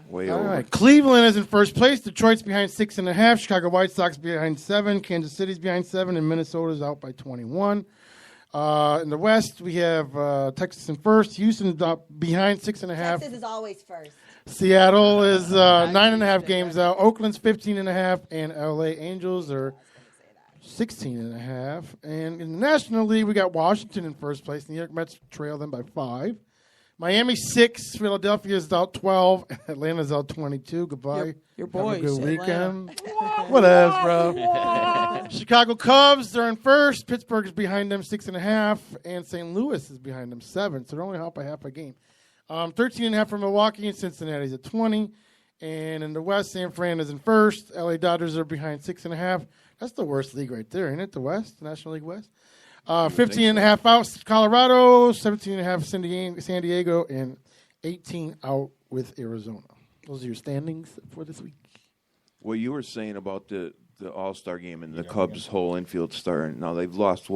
Way All over. right. Cleveland is in first place. Detroit's behind 6.5. Chicago White Sox behind 7. Kansas City's behind 7. And Minnesota's out by 21. In the West, we have Texas in first. Houston's up behind 6.5. Texas is always first. Seattle is 9.5 games out. Oakland's 15.5. And LA Angels are 16.5. And in the National League, we got Washington in first place. New York Mets trail them by 5. Miami 6, Philadelphia's out 12, Atlanta's out 22. Goodbye. Your boys. Have a good Atlanta. weekend. What else, bro? Chicago Cubs, they're in first. Pittsburgh is behind them 6.5, and St. Louis is behind them 7. So they're only out by half a game. 13.5 for Milwaukee, and Cincinnati's at 20. And in the West, San Fran is in first. LA Dodgers are behind 6.5. That's the worst league right there, ain't it? The West, National League West. 15.5 out Colorado, 17.5 San Diego, and 18 out with Arizona. Those are your standings for this week. What you were saying about the All-Star game and the Cubs' whole infield starting. Now, they've lost,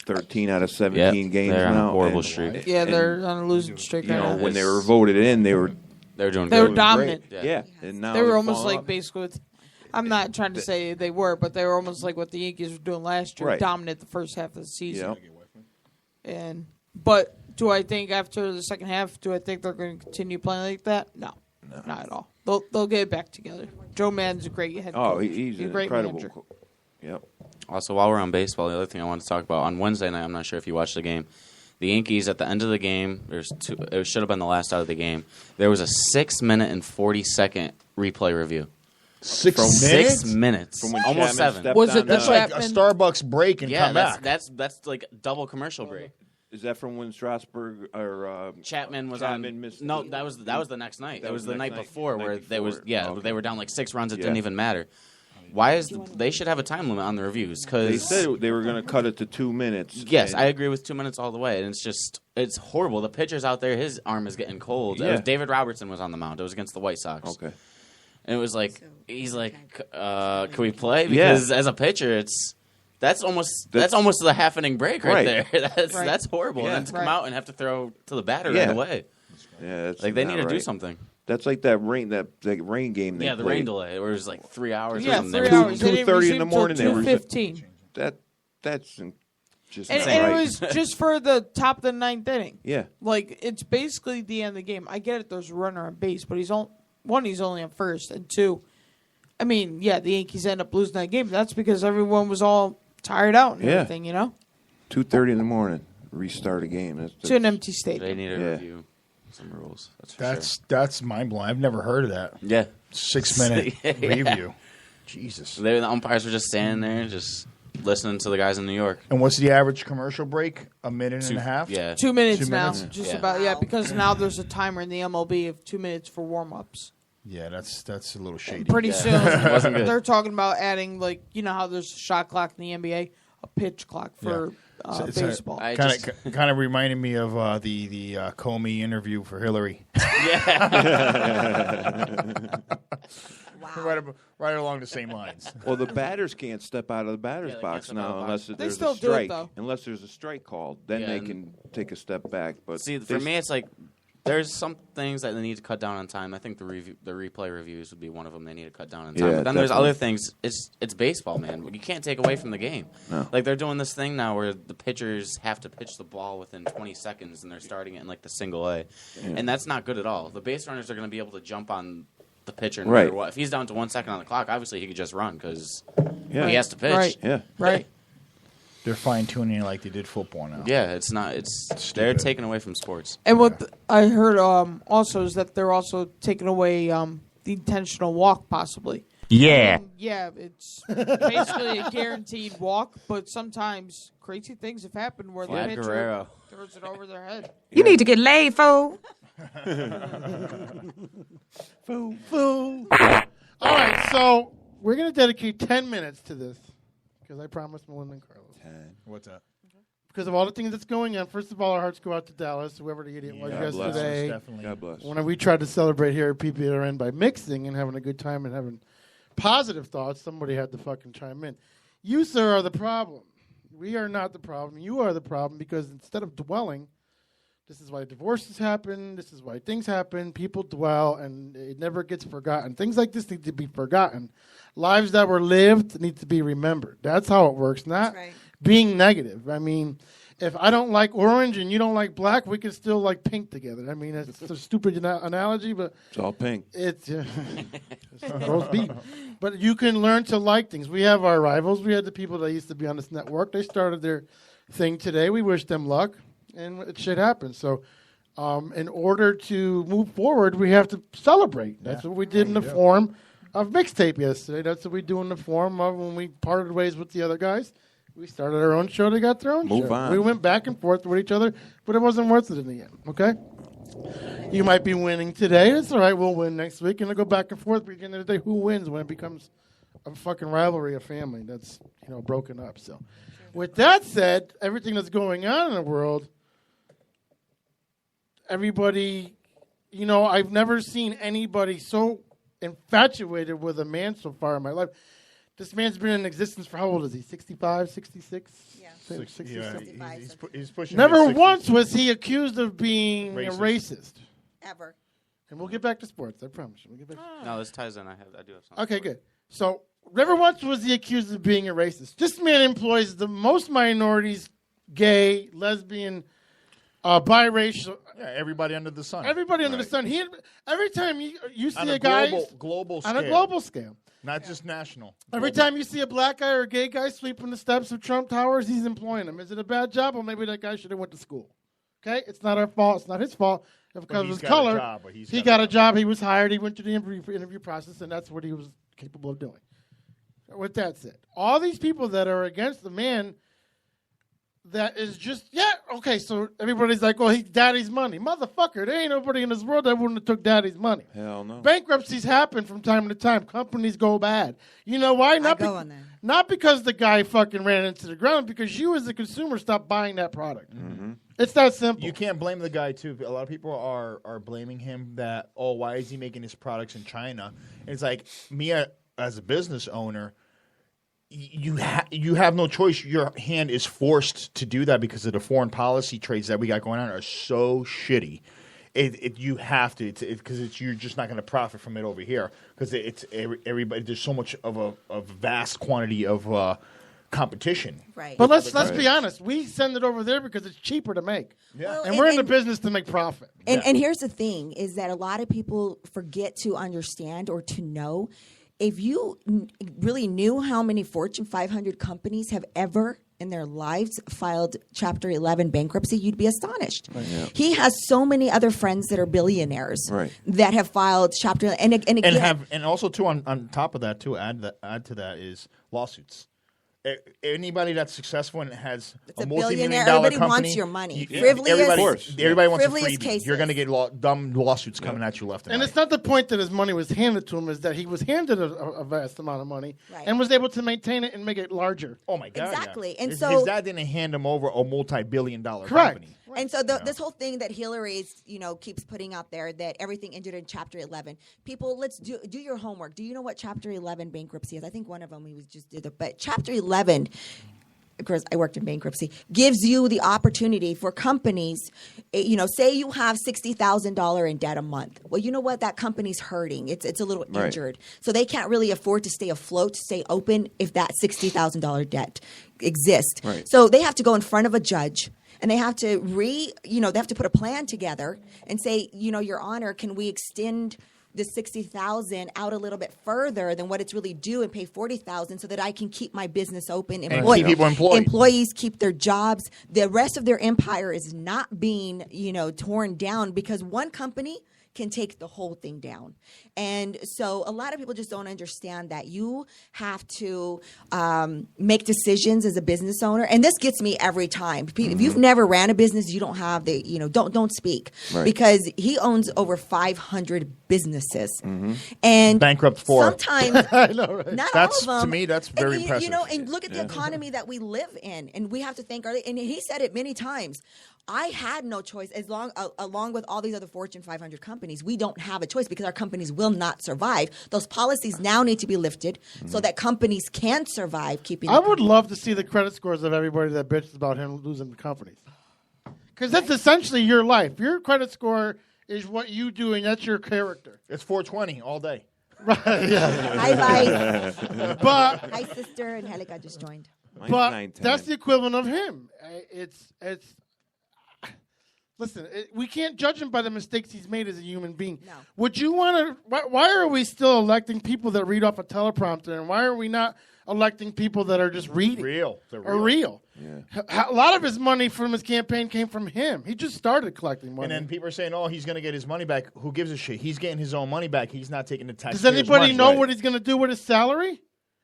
13 out of 17 games they're now? on a horrible streak. Yeah, they're on a losing streak You right know, now. when they were voted in, they were doing They were good. dominant. Yeah. And now They were they're almost falling like off. basically with, I'm not trying to say they were, but they were almost like what the Yankees were doing last year, Right. dominant the first half of the season. Yep. But do I think after the second half, do I think they're going to continue playing like that? No, not at all. They'll get it back together. Joe Madden's a great head coach. Oh, he's a an great incredible. manager. Yep. Also, while we're on baseball, the other thing I wanted to talk about, on Wednesday night, I'm not sure if you watched the game, the Yankees, at the end of the game, it should have been the last out of the game, there was a 6-minute and 40-second replay review. 6 minutes? 6 minutes. From when Almost Chapman 7. stepped Was it on the That's like a Chapman- Starbucks break and Yeah, come back. that's like double commercial break. Is that from when Strasburg or Chapman was Chapman on. missed No, the- that was the next night. That It was was the the night next night? before Night where they was before. they were down like 6 runs. It didn't Yeah. even matter. Why is they should have a time limit on the reviews? They Because said they were going to cut it to 2 minutes. yes, and I agree with 2 minutes all the way, and it's horrible. The pitcher's out there, his arm is getting cold. It Yeah. was David Robertson was on the mound. It was against the White Sox. Okay. And it was like he's like, can we play? Yeah. Because as a pitcher, that's almost the half inning break right there. That's horrible. Yeah. And then to come out and have to throw to the batter Yeah. right away. Yeah, that's Like they not need to do right. something. That's like that rain game. They Yeah, the played. rain delay, where it was like 3 hours. Yeah, or something. 3 They were- hours. They didn't 2:30 in the resume till morning, they were- 2:15. That's just And not it right. was just for the top of the ninth inning. Yeah. Like, it's basically the end of the game. I get it, there's a runner on base, but he's only on first, and 2, I mean, yeah, the Yankees end up losing that game. But that's because everyone was all tired out and Yeah. everything, 2:30 in the morning, restart a game. To an empty stadium. They need to Yeah. review some rules. That's for That's mind blowing. I've never heard of that. sure. Yeah. 6-minute Yeah. review. Jesus. The umpires were just standing there, just listening to the guys in New York. And what's the average commercial break? A minute and a half? Yeah. 2 minutes 2 now, minutes? just Yeah. about. Yeah, Wow. because now there's a timer in the MLB of 2 minutes for warm-ups. Yeah, that's a little shady. Pretty soon, wasn't good. they're talking about adding, like, how there's a shot clock in the NBA, a pitch clock for It's baseball. I Kind just- of reminded me of the Comey interview for Hillary. Wow. right along the same lines. Well, the batters can't step out of the batter's they can't box step out of now the unless box. there's still a do it, strike. though. Unless there's a strike called, then Yeah, they and- can take a step back. But See, for me, it's like there's some things that they need to cut down on time. I think the replay reviews would be one of them. They need to cut down on time. Yeah, But then there's definitely. other things. It's baseball, man. You can't take away from the game. No. Like they're doing this thing now where the pitchers have to pitch the ball within 20 seconds, and they're starting it in like the single A, and that's not good at all. The base runners are going to be able to jump on the pitcher no matter Right. what. If he's down to 1 second on the clock, obviously he could just run because Yeah. he has to pitch. Right. Yeah. Right. They're fine tuning it like they did football now. Yeah, it's not. It's they're taking away from sports. And what I heard also is that they're also taking away the intentional walk, possibly. Yeah. Yeah, it's basically a guaranteed walk, but sometimes crazy things have happened where the Vlad pitcher Guerrero. throws it over their head. You need to get laid, fool. All right, so we're going to dedicate 10 minutes to this because I promised Melinda and Carlos. What's that? Because of all the things that's going on, first of all, our hearts go out to Dallas, whoever the idiot was God bless. yesterday. Definitely. God bless. When we tried to celebrate here at PPRN by mixing and having a good time and having positive thoughts, somebody had to fucking chime in. You, sir, are the problem. We are not the problem. You are the problem because instead of dwelling This is why divorces happen. This is why things happen. People dwell, and it never gets forgotten. Things like this need to be forgotten. Lives that were lived need to be remembered. That's how it works, not right. being negative. I mean, if I don't like orange and you don't like black, we can still like pink together. I mean, it's a stupid analogy, but It's all pink. it's roast beef. But you can learn to like things. We have our rivals. We had the people that used to be on this network. They started their thing today. We wish them luck, and shit happens. So, in order to move forward, we have to celebrate. That's what we did in the form of mixtape yesterday. That's what we do in the form of when we parted ways with the other guys. We started our own show. They got their own Move show. on. We went back and forth with each other, but it wasn't worth it in the end. Okay. You might be winning today. It's all right. We'll win next week, and they'll go back and forth. But at the end of the day, who wins when it becomes a fucking rivalry, a family that's broken up? So, with that said, everything that's going on in the world, everybody, I've never seen anybody so infatuated with a man so far in my life. This man's been in existence for how old is he? 65, 66? Yeah. 60, He's pushing. Never mid-60s. once was he accused of being a racist. Ever. And we'll get back to sports, I promise you. We'll get back No, this ties in. I do have something. Okay, good. So, never once was he accused of being a racist. This man employs the most minorities, gay, lesbian, biracial, Everybody under the sun. everybody under the sun. Every time you see on a guy global scale. on a global scale. Not just national. Every time you see a black guy or a gay guy sweeping the steps of Trump Towers, he's employing them. Is it a bad job? Well, maybe that guy should have went to school. Okay? It's not our fault. It's not his fault. Because of he's his got a color, job, but he's he got got a a job. He was hired. He went through the interview process, and that's what he was capable of doing. With that said, all these people that are against the man that is just, okay, so everybody's like, well, he's daddy's money. Motherfucker, there ain't nobody in this world that wouldn't have took daddy's money. Hell no. Bankruptcies happen from time to time. Companies go bad. You know why? Not because the guy fucking ran into the ground, because you as a consumer stopped buying that product. Mm-hmm. It's that simple. You can't blame the guy, too. A lot of people are blaming him that, why is he making his products in China? And it's like, me as a business owner, you have no choice. Your hand is forced to do that because of the foreign policy trades that we got going on are so shitty. You have to because you're just not going to profit from it over here because it's everybody. There's so much of a vast quantity of competition. Right. But let's be honest. We send it over there because it's cheaper to make. Yeah. Well, And we're in the business to make profit. And here's the thing, is that a lot of people forget to understand or to know. If you really knew how many Fortune 500 companies have ever in their lives filed Chapter 11 bankruptcy, you'd be astonished. Right, yeah. He has so many other friends that are billionaires that have filed Chapter 11. And again, and also too on top of that too add to that is lawsuits. Anybody that's successful and has It's a multi-million billionaire. dollar Everybody company, wants your money. Everybody wants a frivolous freebie. cases. You're going to get dumb lawsuits coming at you left and And right. it's not the point that his money was handed to him, is that he was handed a vast amount of money Right. and was able to maintain it and make it larger. Oh my God! Exactly. Yeah. And his so- dad didn't hand him over a multi-billion-dollar Correct. company. And so this whole thing that Hillary's, keeps putting out there, that everything ended in Chapter 11. People, let's do your homework. Do you know what Chapter 11 bankruptcy is? I think one of them we just did it. But Chapter 11, of course, I worked in bankruptcy, gives you the opportunity for companies, say you have $60,000 in debt a month. Well, you know what? That company's hurting. It's a little Right. injured. So they can't really afford to stay afloat, to stay open if that $60,000 debt exists. Right. So they have to go in front of a judge. And they have to they have to put a plan together and say, Your Honor, can we extend the $60,000 out a little bit further than what it's really due and pay $40,000 so that I can keep my business open And keep people employed. Employees keep their jobs. The rest of their empire is not being, torn down because one company can take the whole thing down. And so a lot of people just don't understand that you have to make decisions as a business owner. And this gets me every time. If you've never ran a business, you don't have the, don't speak. Right. Because he owns over 500 businesses. And Bankrupt for. sometimes, I know, right? not That's- all of them. to me, that's very and, impressive. And look at the economy that we live in. And we have to thank and he said it many times. I had no choice along with all these other Fortune 500 companies. We don't have a choice because our companies will not survive. Those policies now need to be lifted so that companies can survive keeping I would love to see the credit scores of everybody that bitches about him losing the companies. Because that's essentially your life. Your credit score is what you do, and that's your character. It's 420 all day. Right, yeah. Hi, bye. But Hi, sister. And Helica just joined. Mine's but 9, 10. that's the equivalent of him. It's listen, we can't judge him by the mistakes he's made as a human being. No. Would you want to? Why are we still electing people that read off a teleprompter, and why are we not electing people that are just reading? Real. They're Or real. Yeah. A lot of his money from his campaign came from him. He just started collecting money. And then people are saying, "Oh, he's going to get his money back." Who gives a shit? He's getting his own money back. He's not taking the tax. Does anybody know what he's going to do with his salary?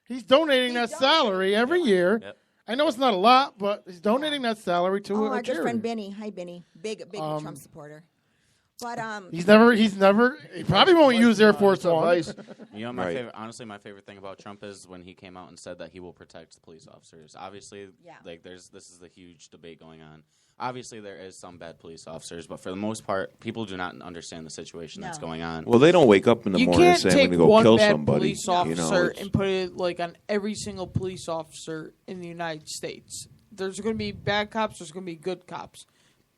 He's donating that salary every year. Yep. I know it's not a lot, but he's donating that salary to Oh, a our good charity. friend Benny. Hi, Benny. Big Trump supporter. But He probably won't use Air Force One. You know, my Right. favorite, honestly, my favorite thing about Trump is when he came out and said that he will protect the police officers. Obviously, Yeah. this is the huge debate going on. Obviously, there is some bad police officers, but for the most part, people do not understand the situation that's No. going on. Well, they don't wake up in the You morning can't saying I'm take going to go one kill bad somebody. police You know, officer it's- and put it like on every single police officer in the United States. There's going to be bad cops. There's going to be good cops.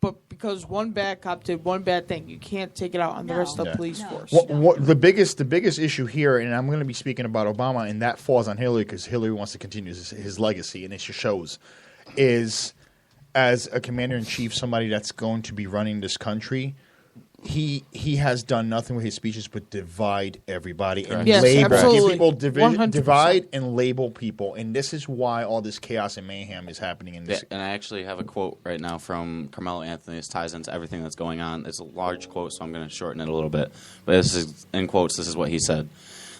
But because one bad cop did one bad thing, you can't take it out on the No. rest of the Yeah. police No. force. The biggest issue here, and I'm going to be speaking about Obama, and that falls on Hillary because Hillary wants to continue his legacy, and it just shows, is as a commander in chief, somebody that's going to be running this country. He has done nothing with his speeches but divide everybody and Yes, label. absolutely. Give people 100%. divide and label people, and this is why all this chaos and mayhem is happening in Yeah, this. and I actually have a quote right now from Carmelo Anthony. This ties into everything that's going on. It's a large quote, so I'm going to shorten it a little bit. But this is, in quotes, this is what he said.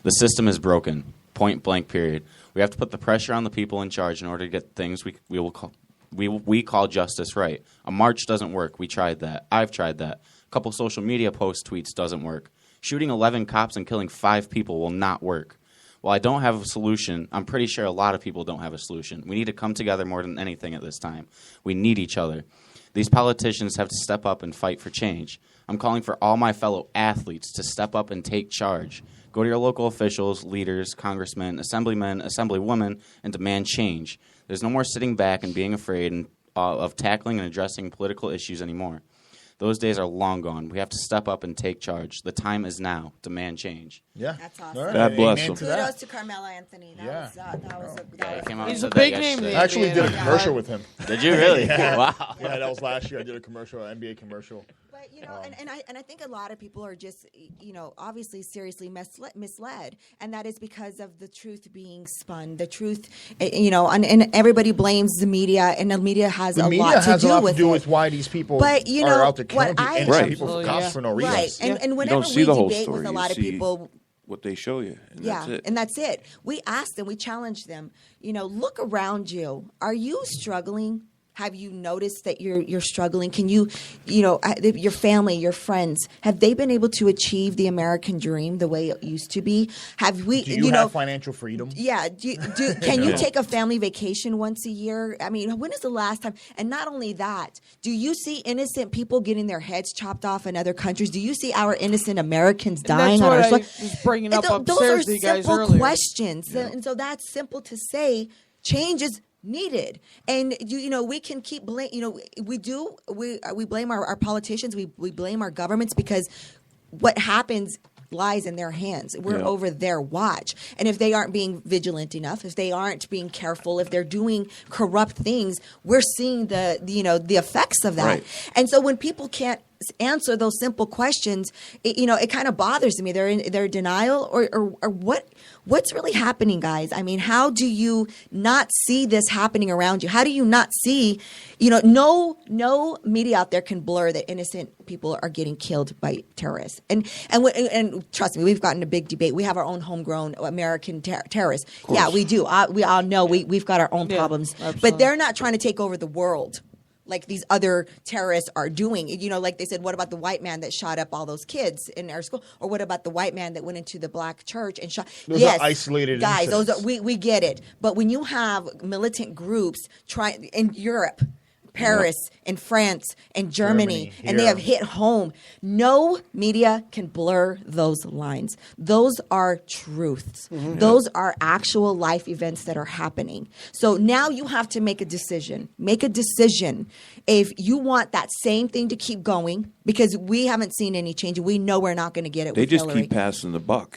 "The system is broken, point blank, period. We have to put the pressure on the people in charge in order to get things we call justice right. A march doesn't work. We tried that. I've tried that. A couple social media posts, tweets doesn't work. Shooting 11 cops and killing 5 people will not work. While I don't have a solution, I'm pretty sure a lot of people don't have a solution. We need to come together more than anything at this time. We need each other. These politicians have to step up and fight for change. I'm calling for all my fellow athletes to step up and take charge. Go to your local officials, leaders, congressmen, assemblymen, assemblywomen, and demand change. There's no more sitting back and being afraid of tackling and addressing political issues anymore. Those days are long gone. We have to step up and take charge. The time is now. Demand change." Yeah, That's awesome. All right. God bless Amen him. to kudos that. to Carmelo Anthony. That Yeah. was that was Yeah, he came out He's and a said big that name. yesterday. I actually did a Yeah. commercial with him. Did you really? Yeah. Wow. Yeah, that was last year. I did a commercial, an NBA commercial. But and I think a lot of people are just obviously seriously misled, and that is because of the truth being spun. The truth, and everybody blames the media, and the media has The a media lot has to a do lot with to do it. with why these people But, you know, are out there killing what people, I- innocent Right. people for Absolutely, cops for no reason. Right, and You whenever don't see we the whole debate story. with a You lot of see people. what they show you, and Yeah, that's it. and that's it. We ask them, we challenge them. Look around you. Are you struggling? Have you noticed that you're struggling? Can your family, your friends, have they been able to achieve the American dream the way it used to be? Have we? Do you have financial freedom? Yeah. Can you take a family vacation once a year? I mean, when is the last time? And not only that, do you see innocent people getting their heads chopped off in other countries? Do you see our innocent Americans dying that's on our what I soil? was bringing up Those are upstairs to you guys simple earlier. questions, and so that's simple to say. Change is needed, and we can keep blame. We blame our politicians. We blame our governments because what happens lies in their hands. We're over their watch, and if they aren't being vigilant enough, if they aren't being careful, if they're doing corrupt things, we're seeing the effects of that. Right. And so when people can't answer those simple questions, it kind of bothers me. They're in denial, or what's really happening, guys? I mean, how do you not see this happening around you? How do you not see? No media out there can blur that innocent people are getting killed by terrorists. And trust me, we've gotten a big debate. We have our own homegrown American terrorists. Yeah, we do. We all know we've got our own problems, absolutely. but they're not trying to take over the world like these other terrorists are doing. Like they said, what about the white man that shot up all those kids in our school? Or what about the white man that went into the black church and shot? Those are isolated guys. incidents. We get it. But when you have militant groups in Europe, Paris, in France, in Germany, and they here. have hit home. No media can blur those lines. Those are truths. Those are actual life events that are happening. So now you have to make a decision. Make a decision if you want that same thing to keep going, because we haven't seen any change. We know we're not going to get it They with just Hillary. keep passing the buck.